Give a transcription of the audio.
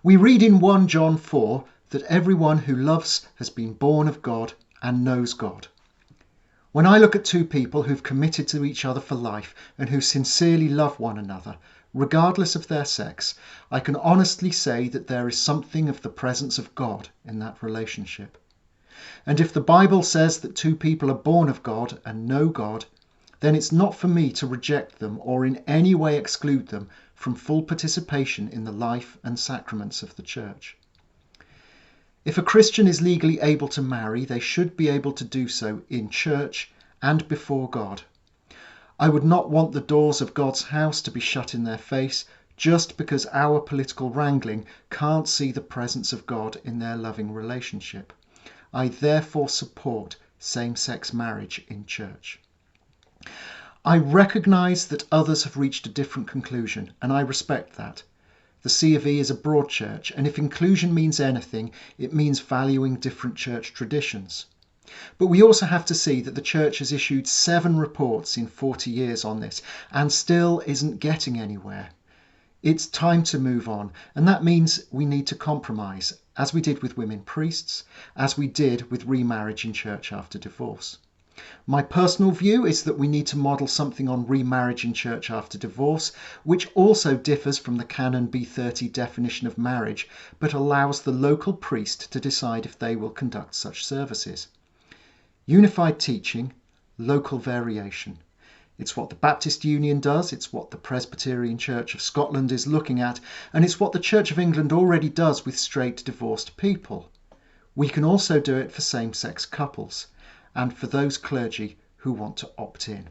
We read in 1 John 4 that everyone who loves has been born of God and knows God. When I look at two people who've committed to each other for life and who sincerely love one another, regardless of their sex, I can honestly say that there is something of the presence of God in that relationship. And if the Bible says that two people are born of God and know God, then it's not for me to reject them or in any way exclude them from full participation in the life and sacraments of the Church. If a Christian is legally able to marry, they should be able to do so in church and before God. I would not want the doors of God's house to be shut in their face just because our political wrangling can't see the presence of God in their loving relationship. I therefore support same-sex marriage in church. I recognise that others have reached a different conclusion, and I respect that. The C of E is a broad church, and if inclusion means anything, it means valuing different church traditions. But we also have to see that the church has issued 7 reports in 40 years on this, and still isn't getting anywhere. It's time to move on, and that means we need to compromise, as we did with women priests, as we did with remarriage in church after divorce. My personal view is that we need to model something on remarriage in church after divorce, which also differs from the Canon B30 definition of marriage, but allows the local priest to decide if they will conduct such services. Unified teaching, local variation. It's what the Baptist Union does, it's what the Presbyterian Church of Scotland is looking at, and it's what the Church of England already does with straight divorced people. We can also do it for same-sex couples and for those clergy who want to opt in.